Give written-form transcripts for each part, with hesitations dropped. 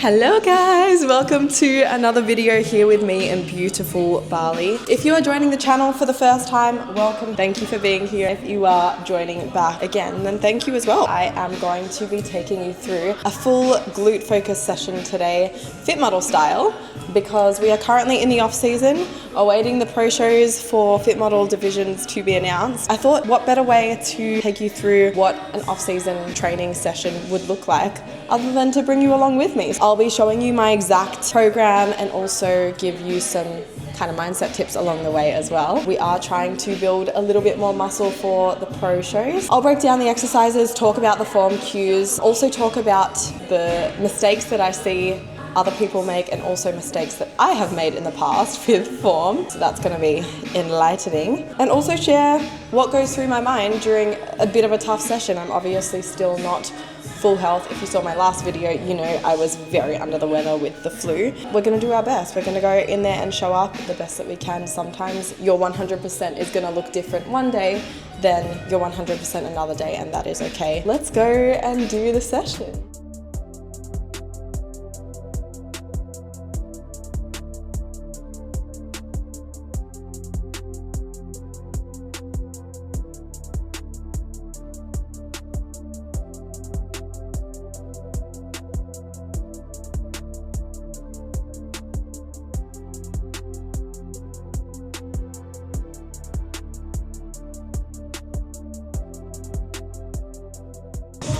Hello guys, welcome to another video here with me in beautiful Bali. If you are joining the channel for the first time, welcome. Thank you for being here. If you are joining back again, then thank you as well. I am going to be taking you through a full glute focus session today, fit model style, because we are currently in the off season, awaiting the pro shows for fit model divisions to be announced. I thought what better way to take you through what an off season training session would look like other than to bring you along with me. I'll be showing you my exact program and also give you some kind of mindset tips along the way as well. We are trying to build a little bit more muscle for the pro shows. I'll break down the exercises, talk about the form cues, also talk about the mistakes that I see other people make and also mistakes that I have made in the past with form. So that's going to be enlightening. And also share what goes through my mind during a bit of a tough session. I'm obviously still not full health. If you saw my last video, you know I was very under the weather with the flu. We're going to do our best. We're going to go in there and show up the best that we can. Sometimes your 100% is going to look different one day than your 100% another day, and that is okay. Let's go and do the session.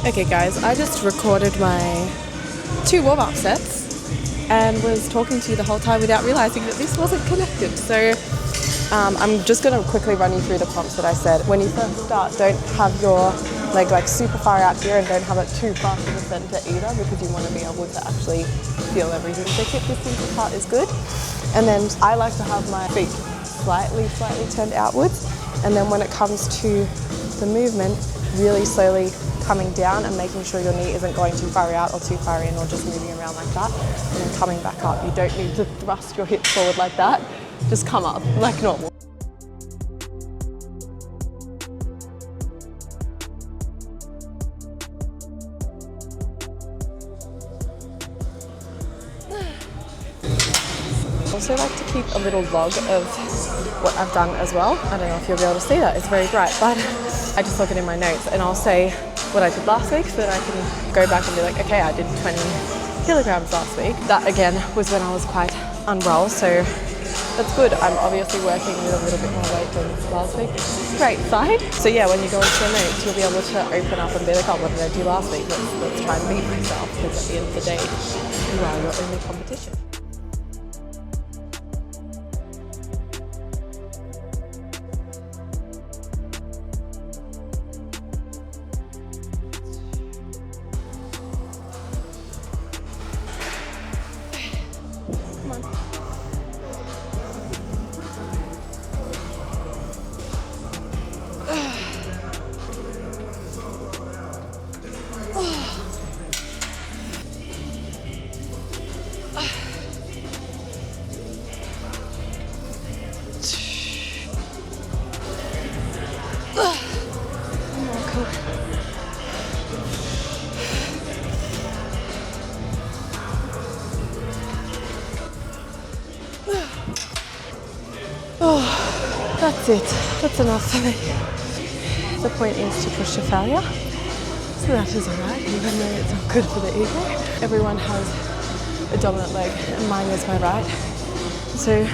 Okay guys, I just recorded my 2 warm-up sets and was talking to you the whole time without realizing that this wasn't connected. So I'm just going to quickly run you through the prompts that I said. When you first start, don't have your leg like super far out here and don't have it too far to the center either, because you want to be able to actually feel everything. So hip distance apart is good. And then I like to have my feet slightly turned outwards. And then when it comes to the movement, really slowly coming down and making sure your knee isn't going too far out or too far in or just moving around like that, and then coming back up. You don't need to thrust your hips forward like that, just come up like normal. I also like to keep a little log of what I've done as well. I don't know if you'll be able to see that, it's very bright, but I just log it in my notes and I'll say what I did last week so that I can go back and be like, okay, I did 20 kilograms last week. That again was when I was quite unwell, so that's good. I'm obviously working with a little bit more weight than last week. Great sign. So yeah, when you go into your notes, you'll be able to open up and be like, oh, what did I do last week? Let's try and beat myself, because at the end of the day, you are your only competition. Oh, that's it. That's enough for me. The point is to push to failure. So that is alright, even though it's not good for the ego. Everyone has a dominant leg and mine is my right. So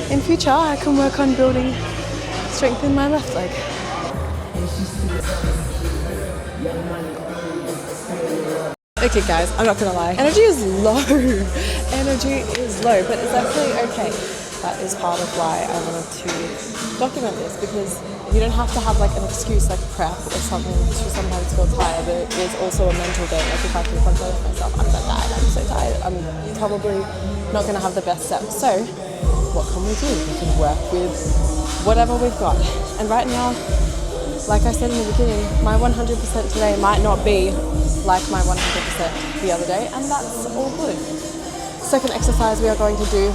in future I can work on building strength in my left leg. Okay guys, I'm not gonna lie. Energy is low. Energy is low, but it's actually okay. That is part of why I wanted to document this, because you don't have to have like an excuse like prep or something to sometimes feel tired. There is also a mental day. Like if I can control myself, I'm so tired, I'm so tired. I'm probably not gonna have the best set. So what can we do? We can work with whatever we've got. And right now, like I said in the beginning, my 100% today might not be like my 100% the other day, and that's all good. Second exercise we are going to do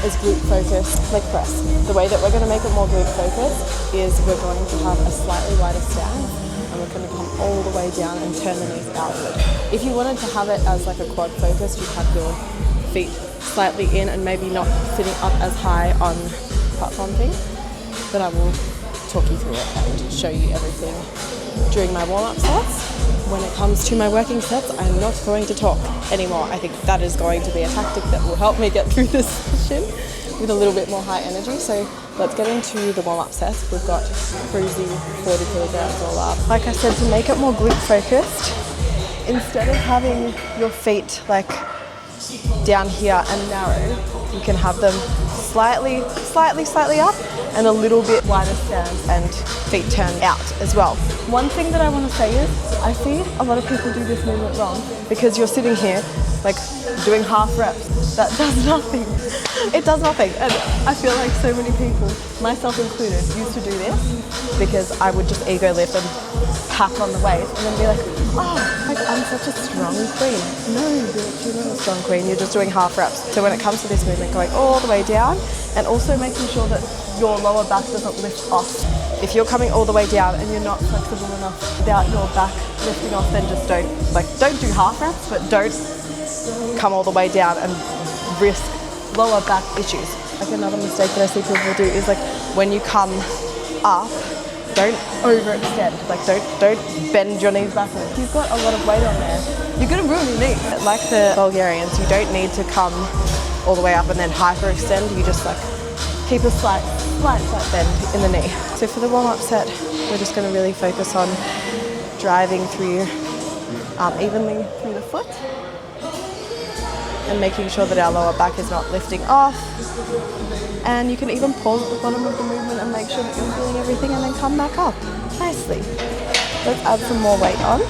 is glute focus leg press. The way that we're going to make it more glute focused is we're going to have a slightly wider stance and we're going to come all the way down and turn the knees outward. If you wanted to have it as like a quad focus, you'd have your feet slightly in and maybe not sitting up as high on platform thing, but I will talk you through it and show you everything during my warm-up sets. When it comes to my working sets, I'm not going to talk anymore. I think that is going to be a tactic that will help me get through this session with a little bit more high energy. So let's get into the warm-up sets. We've got cruisy 40 kilograms all up. Like I said, to make it more glute focused, instead of having your feet like down here and narrow, you can have them slightly up and a little bit wider stance and feet turned out as well. One thing that I want to say is I see a lot of people do this movement wrong because you're sitting here like doing half reps. That does nothing. It does nothing. And I feel like so many people, myself included, used to do this because I would just ego lift and pack on the weight and then be like, oh, like I'm such a strong queen. No, bitch, you're not a strong queen. You're just doing half reps. So when it comes to this movement, going all the way down and also making sure that your lower back doesn't lift off. If you're coming all the way down and you're not flexible enough without your back lifting off, then just don't do half reps, but don't come all the way down and risk lower back issues. Like another mistake that I see people do is like when you come up, don't overextend. Like don't bend your knees backwards. You've got a lot of weight on there. You're gonna ruin your knees. Like the Bulgarians, you don't need to come all the way up and then hyperextend. You just like keep a slight bend in the knee. So for the warm-up set, we're just gonna really focus on driving through evenly through the foot and making sure that our lower back is not lifting off. And you can even pause at the bottom of the movement and make sure that you're feeling everything and then come back up nicely. Let's add some more weight on.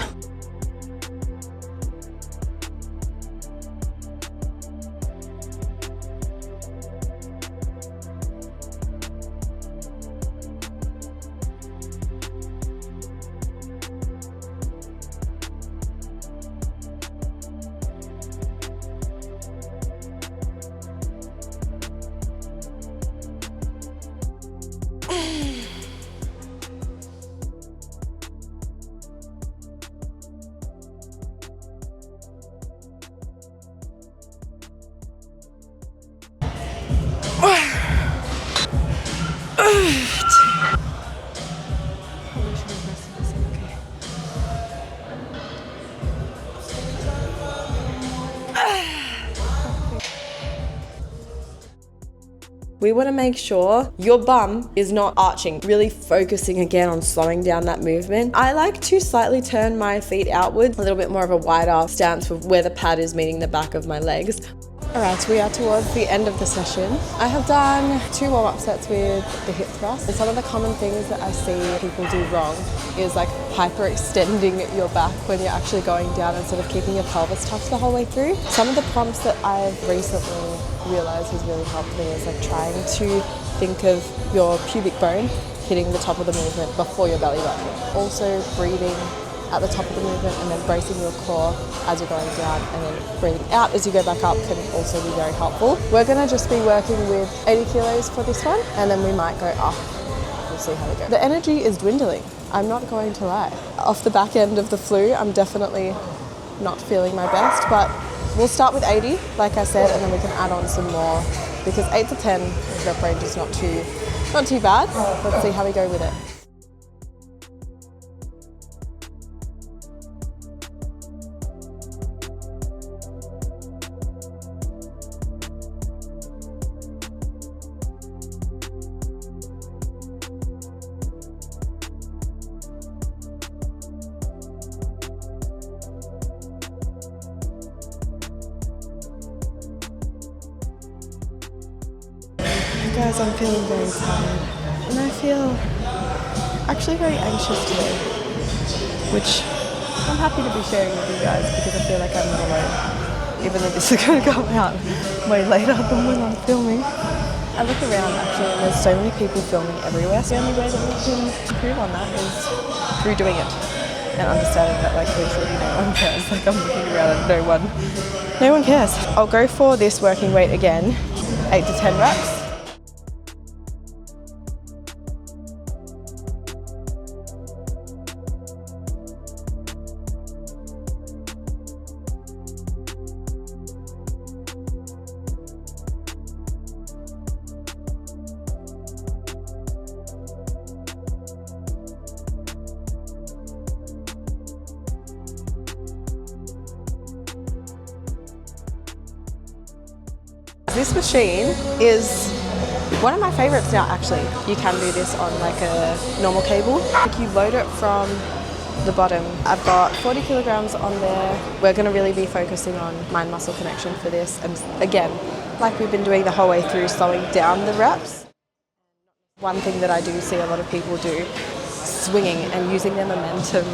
We want to make sure your bum is not arching, really focusing again on slowing down that movement. I like to slightly turn my feet outward, a little bit more of a wider stance for where the pad is meeting the back of my legs. Alright, so we are towards the end of the session. I have done 2 warm-up sets with the hip thrust. And some of the common things that I see people do wrong is like hyperextending your back when you're actually going down instead of keeping your pelvis tucked the whole way through. Some of the prompts that I've recently realized has really helped me is like trying to think of your pubic bone hitting the top of the movement before your belly button. Also breathing at the top of the movement and then bracing your core as you're going down and then breathing out as you go back up can also be very helpful. We're going to just be working with 80 kilos for this one and then we might go up. We'll see how we go. The energy is dwindling. I'm not going to lie. Off the back end of the flu, I'm definitely not feeling my best, but we'll start with 80, like I said, and then we can add on some more because 8 to 10 rep range is not too bad. Let's see how we go with it. Guys, I'm feeling very tired and I feel actually very anxious today, which I'm happy to be sharing with you guys because I feel like I'm not alone, even though this is going to come out way later than when I'm filming. I look around actually and there's so many people filming everywhere, so the only way that we can improve on that is through doing it and understanding that like literally no one cares. Like I'm looking around and no one cares. I'll go for this working weight again, 8 to 10 reps. This machine is one of my favorites now, actually. You can do this on like a normal cable. Like you load it from the bottom. I've got 40 kilograms on there. We're going to really be focusing on mind muscle connection for this. And again, like we've been doing the whole way through, slowing down the reps. One thing that I do see a lot of people do, swinging and using their momentum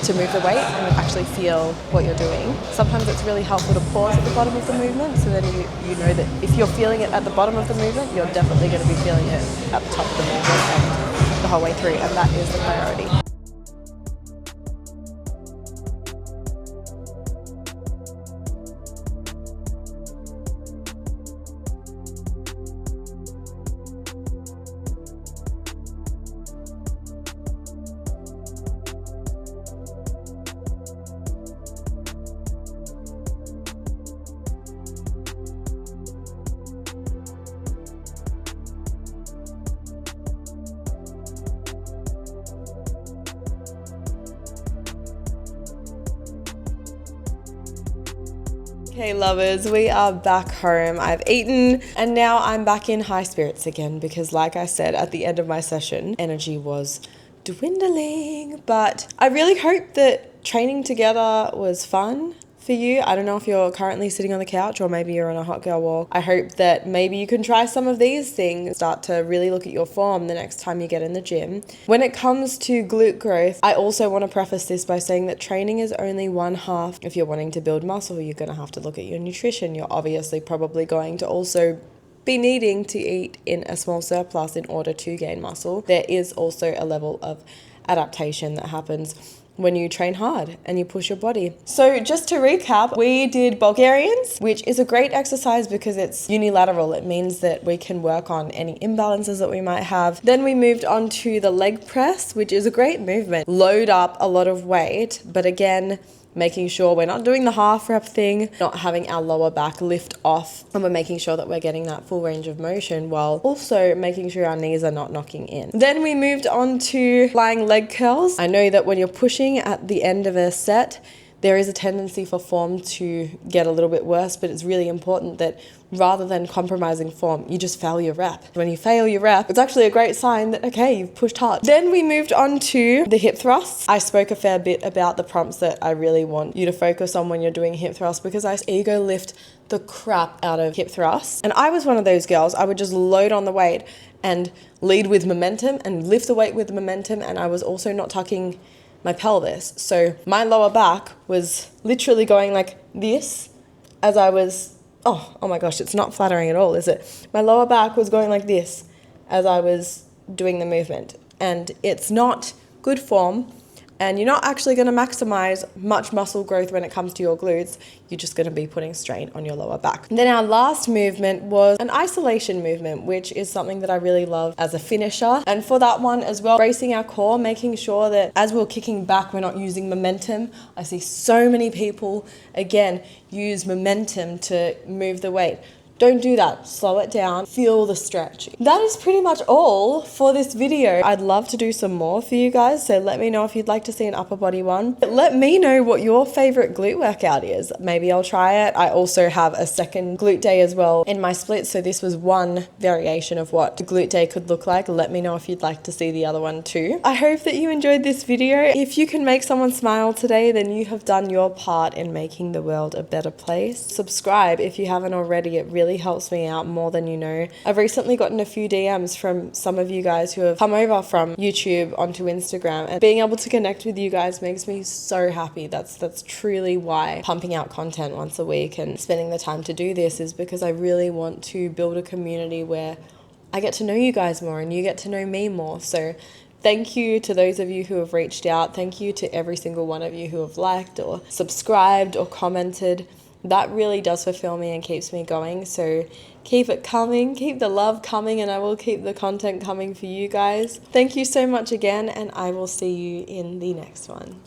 to move the weight and actually feel what you're doing. Sometimes it's really helpful to pause at the bottom of the movement, so then you know that if you're feeling it at the bottom of the movement, you're definitely going to be feeling it at the top of the movement and the whole way through, and that is the priority. Okay, lovers, we are back home. I've eaten and now I'm back in high spirits again because, like I said, at the end of my session, energy was dwindling. But I really hope that training together was fun for you. I don't know if you're currently sitting on the couch or maybe you're on a hot girl walk. I hope that maybe you can try some of these things, start to really look at your form the next time you get in the gym. When it comes to glute growth, I also want to preface this by saying that training is only one half. If you're wanting to build muscle, you're going to have to look at your nutrition. You're obviously probably going to also be needing to eat in a small surplus in order to gain muscle. There is also a level of adaptation that happens when you train hard and you push your body. So just to recap, we did Bulgarians, which is a great exercise because it's unilateral. It means that we can work on any imbalances that we might have. Then we moved on to the leg press, which is a great movement. Load up a lot of weight, but again, making sure we're not doing the half rep thing, not having our lower back lift off, and we're making sure that we're getting that full range of motion while also making sure our knees are not knocking in. Then we moved on to flying leg curls. I know that when you're pushing at the end of a set, there is a tendency for form to get a little bit worse, but it's really important that rather than compromising form, you just fail your rep. When you fail your rep, it's actually a great sign that, okay, you've pushed hard. Then we moved on to the hip thrusts. I spoke a fair bit about the prompts that I really want you to focus on when you're doing hip thrusts because I ego lift the crap out of hip thrusts. And I was one of those girls. I would just load on the weight and lead with momentum and lift the weight with momentum, and I was also not tucking my pelvis. So my lower back was literally going like this as I was, oh my gosh, it's not flattering at all, is it? My lower back was going like this as I was doing the movement, and it's not good form, and you're not actually going to maximize much muscle growth when it comes to your glutes. You're just going to be putting strain on your lower back. And then our last movement was an isolation movement, which is something that I really love as a finisher. And for that one as well, bracing our core, making sure that as we're kicking back, we're not using momentum. I see so many people, again, use momentum to move the weight. Don't do that. Slow it down. Feel the stretch. That is pretty much all for this video. I'd love to do some more for you guys, so let me know if you'd like to see an upper body one. Let me know what your favorite glute workout is. Maybe I'll try it. I also have a second glute day as well in my split, so this was one variation of what a glute day could look like. Let me know if you'd like to see the other one too. I hope that you enjoyed this video. If you can make someone smile today, then you have done your part in making the world a better place. Subscribe if you haven't already. It really helps me out more than you know. I've recently gotten a few DMs from some of you guys who have come over from YouTube onto Instagram, and being able to connect with you guys makes me so happy. That's truly why pumping out content once a week and spending the time to do this is because I really want to build a community where I get to know you guys more and you get to know me more. So thank you to those of you who have reached out. Thank you to every single one of you who have liked or subscribed or commented. That really does fulfill me and keeps me going. So keep it coming, keep the love coming, and I will keep the content coming for you guys. Thank you so much again, and I will see you in the next one.